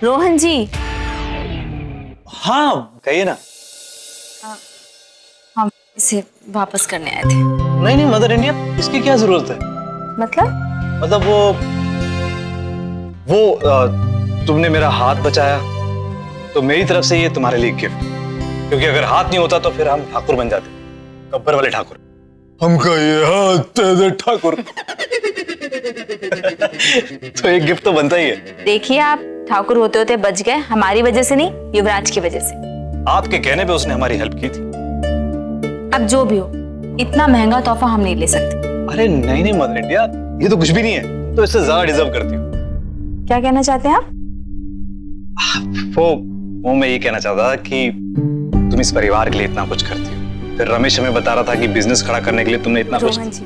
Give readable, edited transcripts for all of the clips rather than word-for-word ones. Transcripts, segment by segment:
रोहन जी। हाँ कहिए ना। हम इसे वापस करने आए थे। नहीं नहीं मदर इंडिया, इसकी क्या जरूरत है? मतलब तुमने मेरा हाथ बचाया तो मेरी तरफ से ये तुम्हारे लिए गिफ्ट, क्योंकि अगर हाथ नहीं होता तो फिर हम ठाकुर बन जाते, गब्बर वाले ठाकुर। हमका ये हाथ दे ठाकुर। तो एक गिफ्ट तो बनता ही है। देखिए, आप ठाकुर होते होते बच गए, हमारी वजह से नहीं, युवराज की वजह से। आपके कहने पे उसने हमारी हेल्प की थी। अब जो भी हो, इतना महंगा तोहफा हम नहीं ले सकते। अरे नहीं नहीं मदर इंडिया, ये तो कुछ भी नहीं है, तो इससे ज्यादा डिजर्व करती हो। क्या कहना चाहते हैं आप? वो मैं ये कहना चाहता था कि तुम इस परिवार के लिए इतना कुछ करती हो। फिर रमेश हमें बता रहा था कि बिजनेस खड़ा करने के लिए तुमने इतना कुछ। रोहन जी,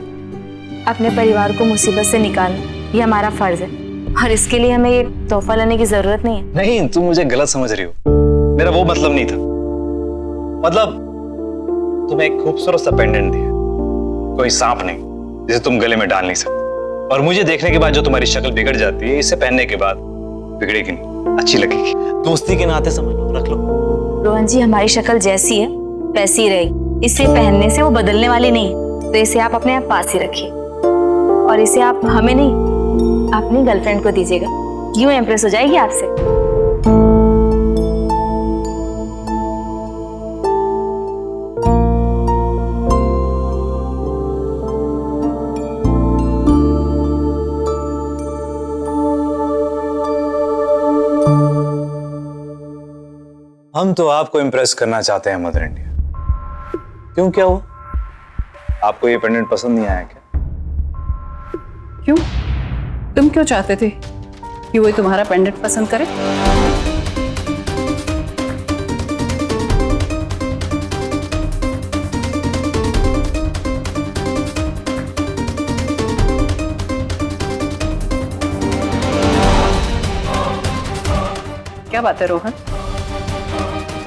अपने परिवार को मुसीबत से निकालना ये हमारा फर्ज है, और इसके लिए हमें ये तोहफा लेने की जरूरत नहीं है। नहीं, तुम मुझे गलत समझ रही हो, मेरा वो मतलब नहीं था। मतलब तुम्हें एक खूबसूरत सा पेंडेंट दिया, कोई सांप नहीं जिसे तुम गले में डाल नहीं सकते, और मुझे देखने के बाद जो तुम्हारी शक्ल बिगड़ जाती है, इसे पहनने के बाद बिगड़ेगी नहीं, अच्छी लगेगी। दोस्ती के नाते समझ लो, रख लो। रोहन जी, हमारी शक्ल जैसी है वैसी ही रहेगी, इसे पहनने से वो बदलने वाली नहीं, तो इसे आप अपने आप पास ही रखिए, और इसे आप हमें नहीं, अपनी गर्लफ्रेंड को दीजिएगा, यूं इम्प्रेस हो जाएगी आपसे। हम तो आपको इम्प्रेस करना चाहते हैं मदर इंडिया। क्यों, क्या हुआ? आपको ये पेंडेंट पसंद नहीं आया क्या? क्यों? तुम क्यों चाहते थे कि वो तुम्हारा पेंडेंट पसंद करे? क्या बात है रोहन,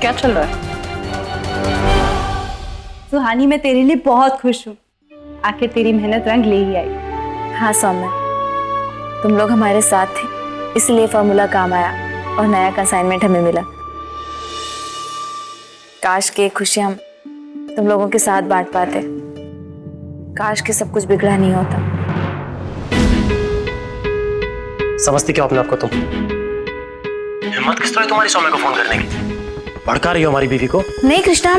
क्या चल रहा है? सुहानी, मैं तेरे लिए बहुत खुश हूँ, आखिर तेरी मेहनत रंग ले ही आई। हाँ सौम्या, तुम लोग हमारे साथ थे, इसलिए फॉर्मूला काम आया और नया का असाइनमेंट हमें मिला। काश के खुशी हम तुम लोगों के साथ बांट पाते, काश के सब कुछ बिगड़ा नहीं होता। समझती क्या अपने आप को तुम? हिम्मत किस तरह तुम्हारी सौम्या को फोन करने की? भड़का रही हो हमारी बीवी को? नहीं कृष्णा,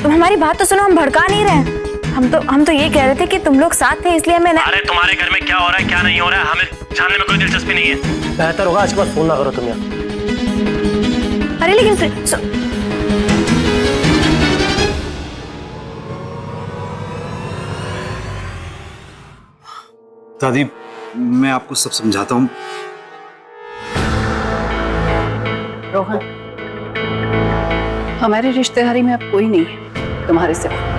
तुम हमारी बात तो सुनो, हम भड़का नहीं रहे। हम तो ये कह रहे थे कि तुम लोग साथ थे, इसलिए हमें। अरे तुम्हारे घर में क्या हो रहा है क्या नहीं हो रहा है हमें जानने में कोई दिलचस्पी नहीं है। बेहतर होगा आज के बाद फोन ना करो तुम यार। अरे लेकिन दादी, मैं आपको सब समझाता हूँ। रोहन, हमारी रिश्तेदारी में अब कोई नहीं है तुम्हारे सिवा।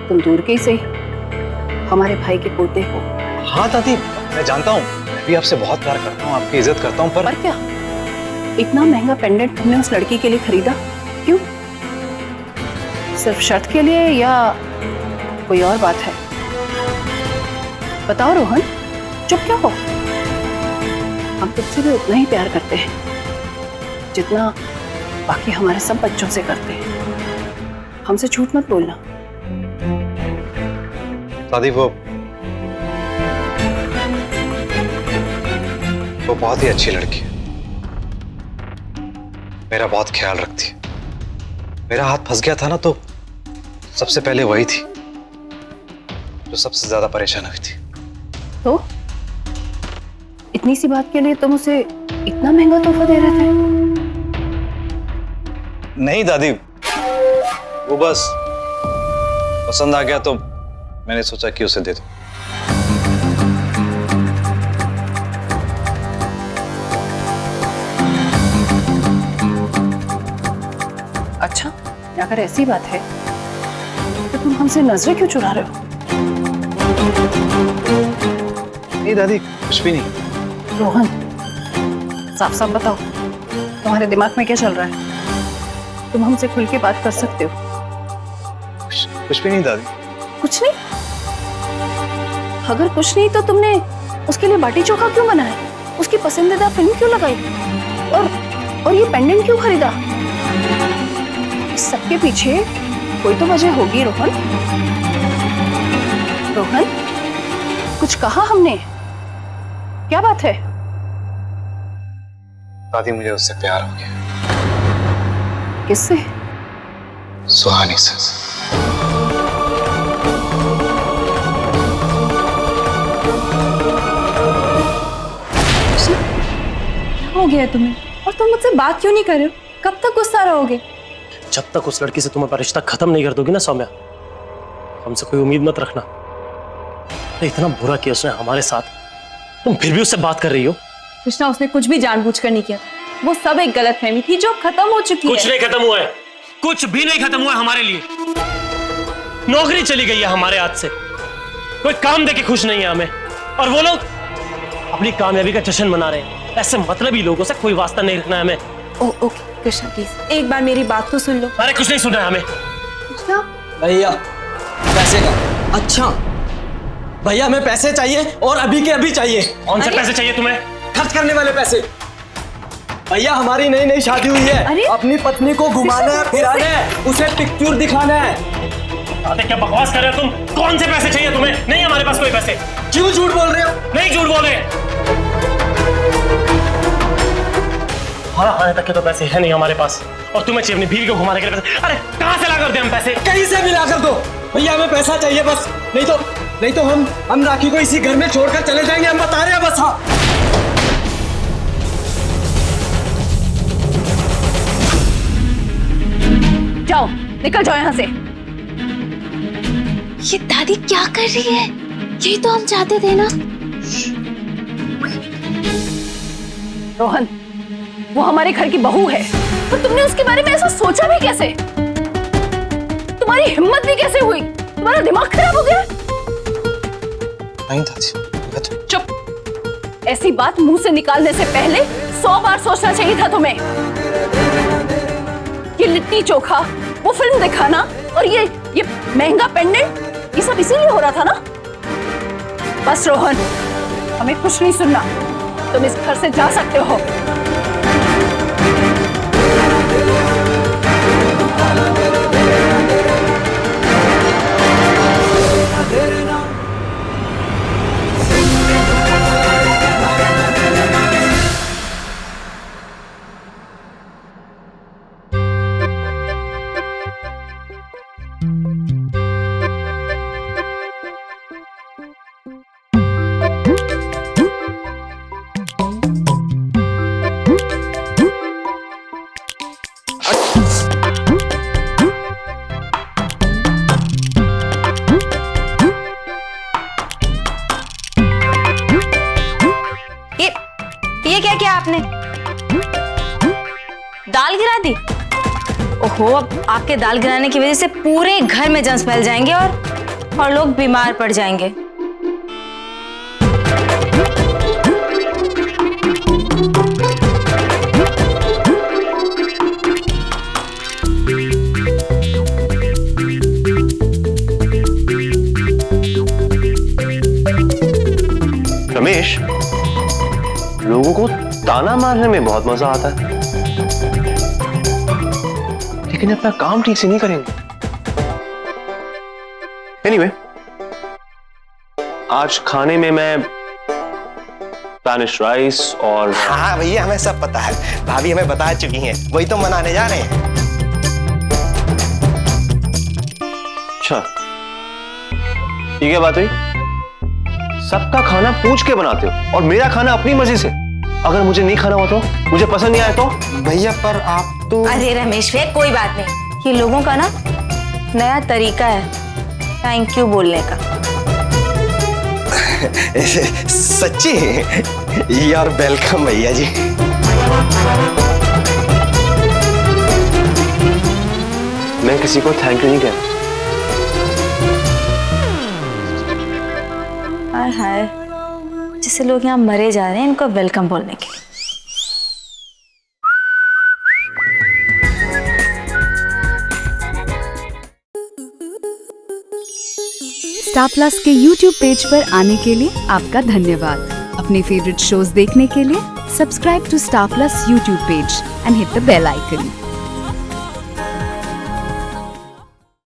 तुम दूर के ही सही, हमारे भाई के पोते हो। हाँ दादी, मैं जानता हूँ, मैं भी आपसे बहुत प्यार करता हूँ, आपकी इज्जत करता हूँ, पर क्या इतना महंगा पेंडेंट तुमने उस लड़की के लिए खरीदा? क्यों? सिर्फ शर्त के लिए या कोई और बात है? बताओ रोहन, चुप क्या हो? हम तुझसे भी उतना ही प्यार करते हैं जितना बाकी हमारे सब बच्चों से करते हैं। हमसे झूठ मत बोलना। दादी, वो बहुत ही अच्छी लड़की है, मेरा बहुत ख्याल रखती है। मेरा हाथ फंस गया था ना, तो सबसे पहले वही थी जो सबसे ज्यादा परेशान हुई थी। तो इतनी सी बात के लिए तुम उसे इतना महंगा तोहफा दे रहे थे? नहीं दादी, वो बस पसंद आ गया तो मैंने सोचा कि उसे दे दो। अच्छा, अगर ऐसी बात है तो तुम हमसे नजरें क्यों चुरा रहे हो? नहीं दादी, कुछ भी नहीं। रोहन, साफ साफ बताओ, तुम्हारे दिमाग में क्या चल रहा है? तुम हमसे खुल के बात कर सकते हो। कुछ भी नहीं दादी। कुछ नहीं? अगर कुछ नहीं तो तुमने उसके लिए बाटी चोखा क्यों बनाया? उसकी पसंदीदा फिल्म क्यों लगाई और ये पेंडेंट क्यों खरीदा? इस सबके पीछे कोई तो वजह होगी रोहन। रोहन, कुछ कहा हमने? क्या बात है? दादी मुझे उससे प्यार हो गया। किससे? सुहानी से। क्या हो गया है तुम्हें? और तुम मुझसे बात क्यों नहीं कर रहे हो? कब तक गुस्सा रहोगे? जब तक उस लड़की से तुम अपना रिश्ता खत्म नहीं कर दोगी ना सौम्या, हमसे कोई उम्मीद मत रखना। इतना बुरा किया उसने हमारे साथ, तुम फिर भी उससे बात कर रही हो। कृष्णा, उसने कुछ भी जानबूझकर नहीं किया। वो सब एक गलतफहमी थी जो खत्म हो चुकी है। कुछ नहीं खत्म हुआ है, कुछ भी नहीं खत्म हुआ है हमारे लिए। नौकरी चली गई है हमारे हाथ से, कोई काम देके खुश नहीं है हमें, और वो लोग अपनी कामयाबी का जश्न मना रहे हैं। ऐसे मतलबी लोगों से कोई वास्ता नहीं रखना है हमें। ओके कृष्णा, प्लीज एक बार मेरी बात तो सुन लो। अरे कुछ नहीं सुनना है हमें। कृष्णा, भैया पैसे का। अच्छा भैया, हमें पैसे चाहिए और अभी के अभी चाहिए। कौन से पैसे चाहिए तुम्हें? खर्च करने वाले पैसे। भैया, हमारी नई नई शादी हुई है। अरे? अपनी पत्नी को घुमाना है, फिराना है, उसे पिक्चर दिखाना है। अरे क्या बकवास कर रहे हो तुम? कौन से पैसे चाहिए तुम्हें? नहीं हमारे पास कोई पैसे। क्यों झूठ बोल रहे हो? नहीं झूठ बोल रहे। हाँ, खाने तक के तो पैसे है नहीं हमारे पास, और तुम्हें चाहिए अपनी बीवी को घुमाने के लिए पैसे। अरे कहाँ से ला कर दे हम पैसे? कहीं से भी ला कर दो भैया, हमें पैसा चाहिए बस। नहीं तो हम राखी को इसी घर में छोड़कर चले जाएंगे, हम बता रहे हैं बस। हाँ, जाओ, निकल जाओ यहाँ से। ये दादी क्या कर रही है? यही तो हम चाहते थे ना। रोहन, वो हमारे घर की बहू है, तो तुमने उसके बारे में ऐसा सोचा भी कैसे? तुम्हारी हिम्मत भी कैसे हुई? तुम्हारा दिमाग खराब हो गया? नहीं दादी, चुप। ऐसी बात मुंह से निकालने से पहले 100 बार सोचना चाहिए था तुम्हें। ये लिट्टी चोखा, वो फिल्म दिखाना और ये महंगा पेंडेंट, ये सब इसीलिए हो रहा था ना? बस रोहन, हमें कुछ नहीं सुनना। तुम इस घर से जा सकते हो। ये क्या किया आपने? दाल गिरा दी? ओहो, अब आपके दाल गिराने की वजह से पूरे घर में जर्म्स फैल जाएंगे और लोग बीमार पड़ जाएंगे। रमेश, लोगों को ताना मारने में बहुत मजा आता है, लेकिन अपना काम ठीक से नहीं करेंगे। एनीवे, आज खाने में मैं स्पेनिश राइस और हाँ भैया, हमें सब पता है, भाभी हमें बता चुकी हैं, वही तो मनाने जा रहे हैं। अच्छा, ये क्या बात हुई? सबका खाना पूछ के बनाते हो और मेरा खाना अपनी मर्जी से। अगर मुझे नहीं खाना हो तो, मुझे पसंद नहीं आया तो? भैया पर आप तो। अरे रमेश भैया, कोई बात नहीं, ये लोगों का ना नया तरीका है थैंक यू बोलने का। सच्ची? यार वेलकम भैया जी। मैं किसी को थैंक यू नहीं कहता। हाय हाय, जैसे लोग यहाँ मरे जा रहे हैं इनको वेलकम बोलने के। स्टार प्लस के YouTube पेज पर आने के लिए आपका धन्यवाद। अब अपने फेवरेट शोज देखने के लिए subscribe to Star Plus YouTube page and hit the bell icon.